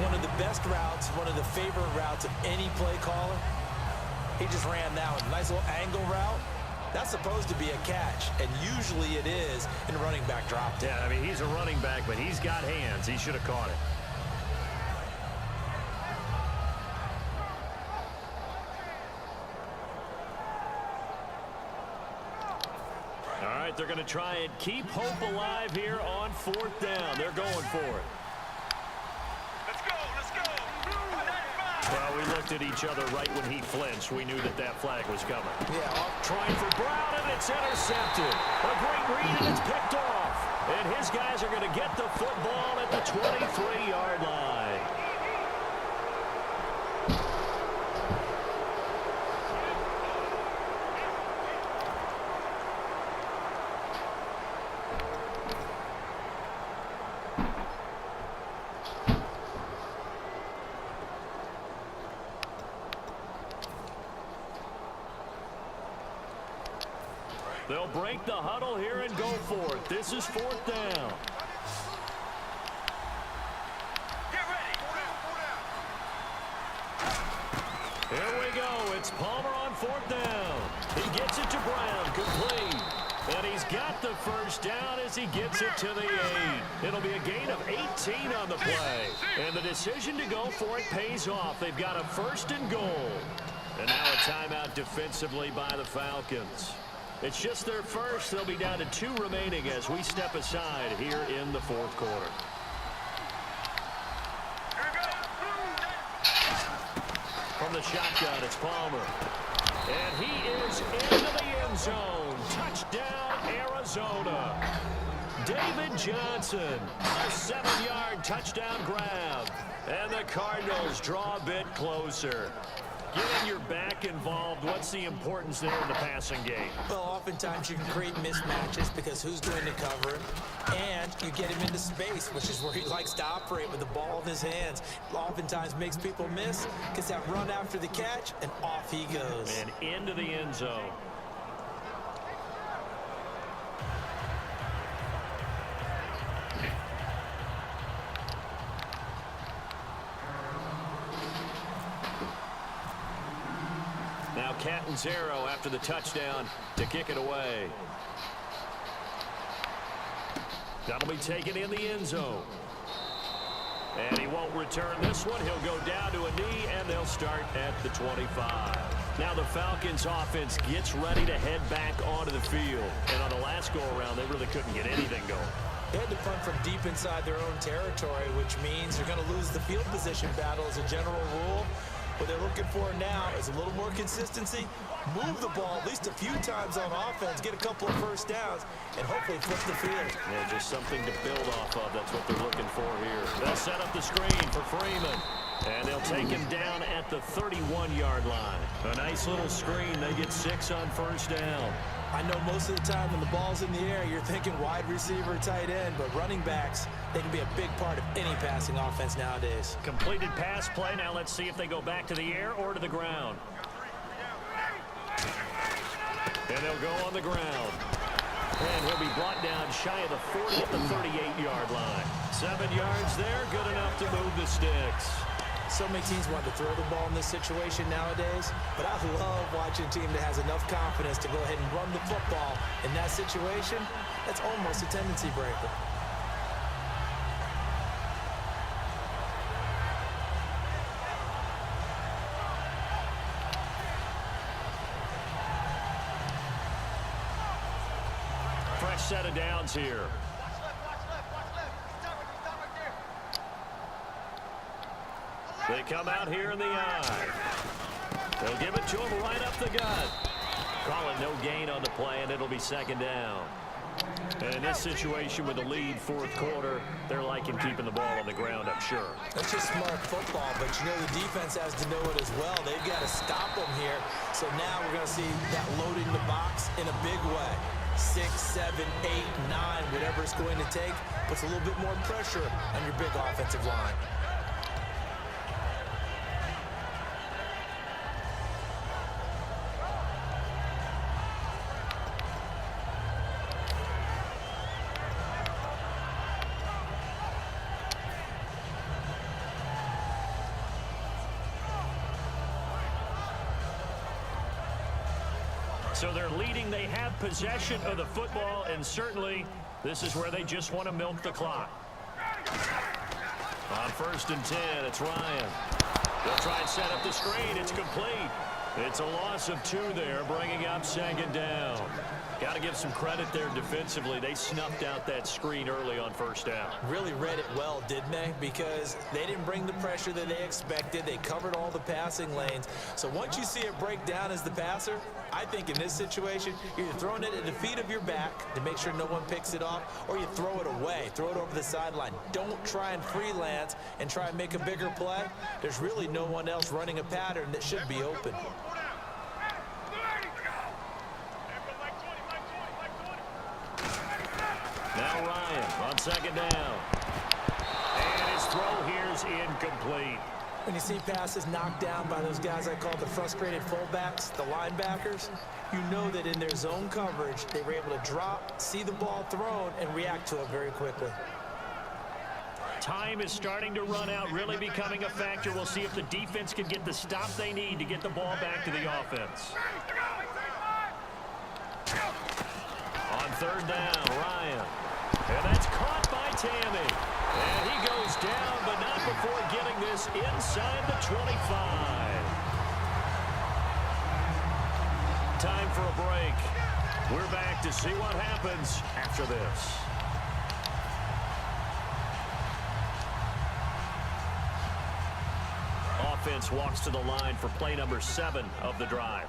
One of the best routes, one of the favorite routes of any play caller. He just ran that one. Nice little angle route. That's supposed to be a catch, and usually it is in a running back drop. Yeah, I mean, he's a running back, but he's got hands. He should have caught it. All right, they're going to try and keep hope alive here on 4th down. They're going for it. Let's go, let's go. Well, we looked at each other right when he flinched. We knew that that flag was coming. Yeah, Trying for Brown, and it's intercepted. A great read, and it's picked off. And his guys are going to get the football at the 23-yard line. They'll break the huddle here and go for it. This is 4th down. Get ready. Here we go. It's Palmer on 4th down. He gets it to Brown. Complete. And he's got the first down as he gets it to the 8. It'll be a gain of 18 on the play. And the decision to go for it pays off. They've got a 1st and goal. And now a timeout defensively by the Falcons. It's just their first. They'll be down to 2 remaining as we step aside here in the 4th quarter. From the shotgun, it's Palmer. And he is into the end zone. Touchdown, Arizona. David Johnson, a 7-yard touchdown grab. And the Cardinals draw a bit closer. Getting your back involved, what's the importance there in the passing game? well, oftentimes you can create mismatches because who's going to cover him? And you get him into space, which is where he likes to operate with the ball in his hands. Oftentimes makes people miss, gets that run after the catch, and off he goes. And into the end zone. Now Catanzaro after the touchdown to kick it away. That'll be taken in the end zone. And he won't return this one. He'll go down to a knee, and they'll start at the 25. Now the Falcons offense gets ready to head back onto the field. And on the last go-around, they really couldn't get anything going. They had to punt from deep inside their own territory, which means they're going to lose the field position battle as a general rule. What they're looking for now is a little more consistency, move the ball at least a few times on offense, get a couple of first downs, and hopefully flip the field. Yeah, just something to build off of. That's what they're looking for here. They'll set up the screen for Freeman. And they'll take him down at the 31-yard line. A nice little screen. They get 6 on first down. I know most of the time when the ball's in the air, you're thinking wide receiver, tight end, but running backs, they can be a big part of any passing offense nowadays. Completed pass play. Now let's see if they go back to the air or to the ground. And they'll go on the ground. And he'll be brought down shy of the 40 at the 38-yard line. 7 yards there, good enough to move the sticks. So many teams want to throw the ball in this situation nowadays, but I love watching a team that has enough confidence to go ahead and run the football in that situation. That's almost a tendency breaker. Fresh set of downs here. They come out here in the eye. They'll give it to him right up the gut. Calling no gain on the play, and it'll be 2nd down. And in this situation with the lead 4th quarter, they're liking keeping the ball on the ground, I'm sure. That's just smart football, but you know the defense has to know it as well. They've got to stop them here. So now we're going to see that loading the box in a big way. 6, 7, 8, 9, whatever it's going to take, puts a little bit more pressure on your big offensive line. So they're leading. They have possession of the football, and certainly this is where they just want to milk the clock. On 1st and 10, it's Ryan. They'll try and set up the screen. It's complete. It's a loss of 2 there, bringing up 2nd down. Got to give some credit there defensively. They snuffed out that screen early on 1st down. Really read it well, didn't they? Because they didn't bring the pressure that they expected. They covered all the passing lanes. So once you see it break down as the passer, I think in this situation, you're throwing it at the feet of your back to make sure no one picks it off, or you throw it away, throw it over the sideline. Don't try and freelance and try and make a bigger play. There's really no one else running a pattern that should be open. Now Ryan on 2nd down. And his throw here's incomplete. When you see passes knocked down by those guys I call the frustrated fullbacks, the linebackers, you know that in their zone coverage, they were able to drop, see the ball thrown, and react to it very quickly. Time is starting to run out, really becoming a factor. We'll see if the defense can get the stop they need to get the ball back to the offense. On 3rd down, Ryan. And that's caught by Tammy. And he goes down, but not before getting this inside the 25. Time for a break. We're back to see what happens after this. Offense walks to the line for play number 7 of the drive.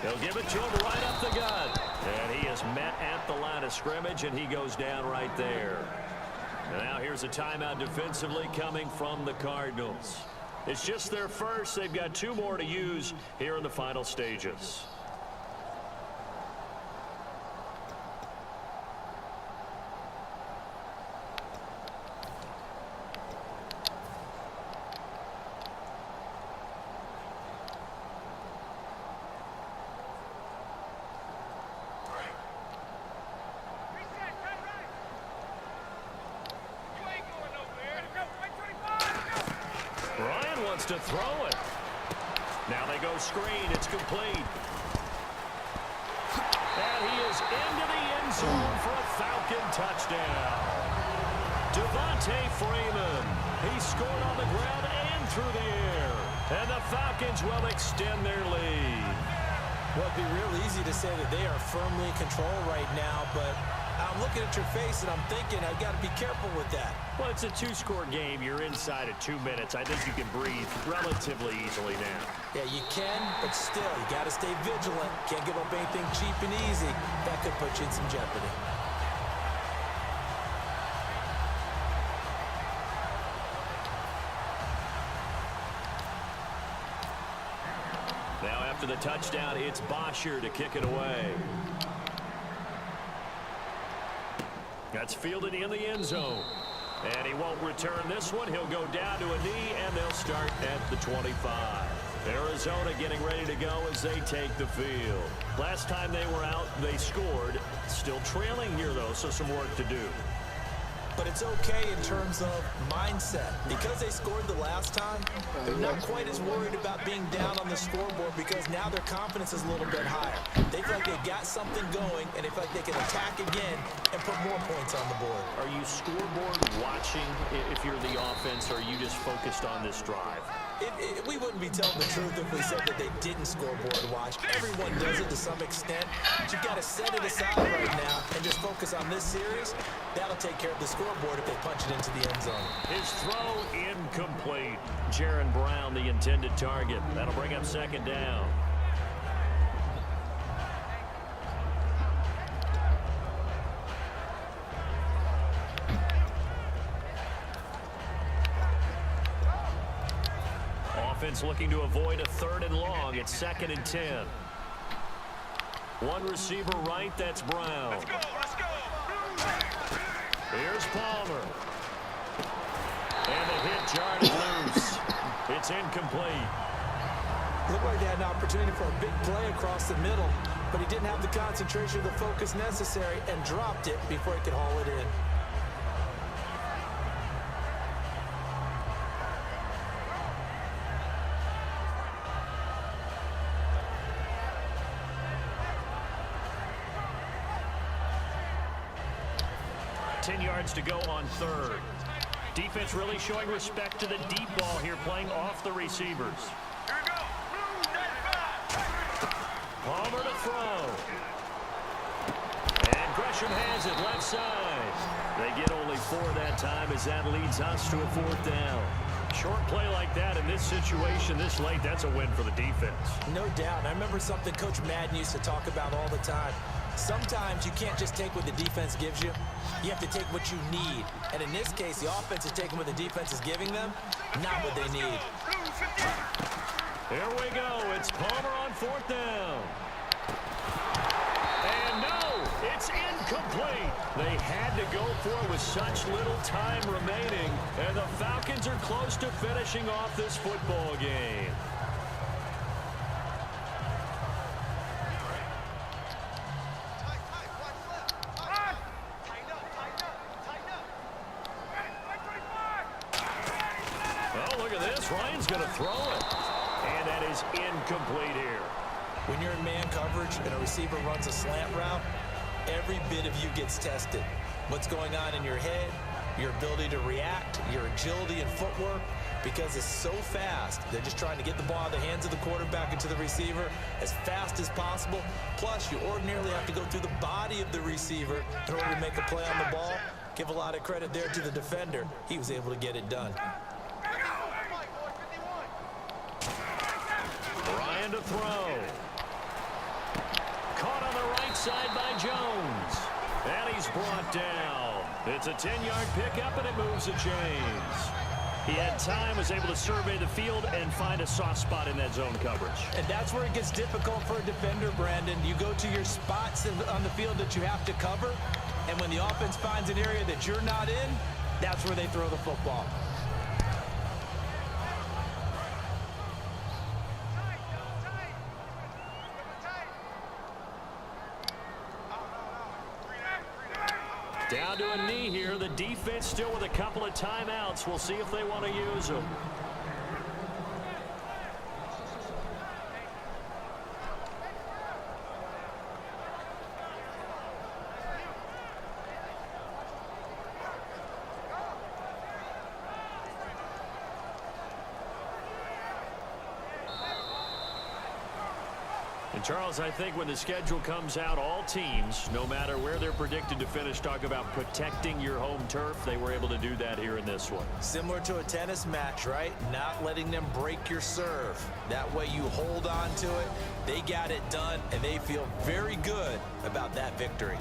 They'll give it to him right up the gut. And he is met at the line of scrimmage, and he goes down right there. And now here's a timeout defensively coming from the Cardinals. It's just their first. They've got 2 more to use here in the final stages. To throw it. Now they go screen. It's complete. And he is into the end zone for a Falcon touchdown. Devontae Freeman. He scored on the ground and through the air. And the Falcons will extend their lead. Well, it'd be real easy to say that they are firmly in control right now, but I'm looking at your face and I'm thinking I've got to be careful with that. Well, it's a 2-score game. You're inside of 2 minutes. I think you can breathe relatively easily now. Yeah, you can, but still, you got to stay vigilant. Can't give up anything cheap and easy. That could put you in some jeopardy. Now after the touchdown, it's Bosher to kick it away. That's fielded in the end zone. And he won't return this one. He'll go down to a knee, and they'll start at the 25. Arizona getting ready to go as they take the field. Last time they were out, they scored. Still trailing here, though, so some work to do. But it's okay in terms of mindset. Because they scored the last time, they're not quite as worried about being down on the scoreboard because now their confidence is a little bit higher. They feel like they've got something going, and they feel like they can attack again and put more points on the board. Are you scoreboard watching if you're the offense, or are you just focused on this drive? We wouldn't be telling the truth if we said that they didn't scoreboard watch. Everyone does it to some extent. But you've got to set it aside right now and just focus on this series. That'll take care of the scoreboard if they punch it into the end zone. His throw incomplete. Jaron Brown, the intended target. That'll bring up 2nd down. Offense looking to avoid a 3rd and long. It's 2nd and 10. One receiver right, that's Brown. Let's go, let's go. Here's Palmer. And the hit jarred it loose. It's incomplete. Looked like they had an opportunity for a big play across the middle, but he didn't have the concentration or the focus necessary and dropped it before he could haul it in. 10 yards to go on third. Defense really showing respect to the deep ball here, playing off the receivers. Here we go. Palmer to throw. And Gresham has it left side. They get only 4 that time as that leads us to a 4th down. Short play like that in this situation this late, that's a win for the defense. No doubt. I remember something Coach Madden used to talk about all the time. Sometimes you can't just take what the defense gives you. You have to take what you need. And in this case, the offense is taking what the defense is giving them, not what they need. Here we go. It's Palmer on 4th down. And no, it's incomplete. They had to go for it with such little time remaining. And the Falcons are close to finishing off this football game. Oh, look at this. Ryan's going to throw it. And that is incomplete here. When you're in man coverage and a receiver runs a slant route, every bit of you gets tested. What's going on in your head, your ability to react, your agility and footwork, because it's so fast. They're just trying to get the ball out of the hands of the quarterback into the receiver as fast as possible. Plus, you ordinarily have to go through the body of the receiver in order to make a play on the ball. Give a lot of credit there to the defender. He was able to get it done. Ryan to throw. Caught on the right side by Jones. And he's brought down. It's a 10-yard pickup, and it moves the chains. He had time, was able to survey the field and find a soft spot in that zone coverage. And that's where it gets difficult for a defender, Brandon. You go to your spots on the field that you have to cover, and when the offense finds an area that you're not in, that's where they throw the football. Down to a knee here. The defense still with a couple of timeouts. We'll see if they want to use them. And Charles, I think when the schedule comes out, all teams, no matter where they're predicted to finish, talk about protecting your home turf. They were able to do that here in this one. Similar to a tennis match, right? Not letting them break your serve. That way you hold on to it. They got it done, and they feel very good about that victory.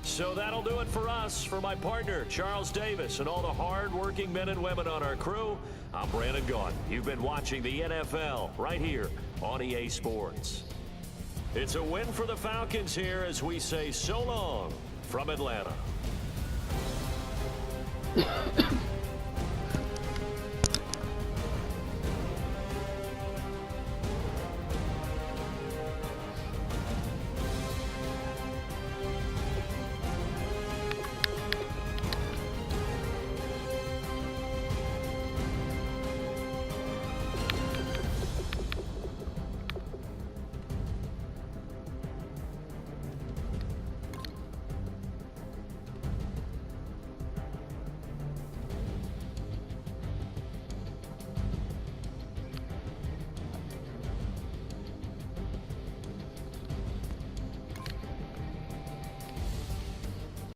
So that'll do it for us. For my partner, Charles Davis, and all the hard-working men and women on our crew, I'm Brandon Gaughan. You've been watching the NFL right here on EA Sports. It's a win for the Falcons here as we say so long from Atlanta.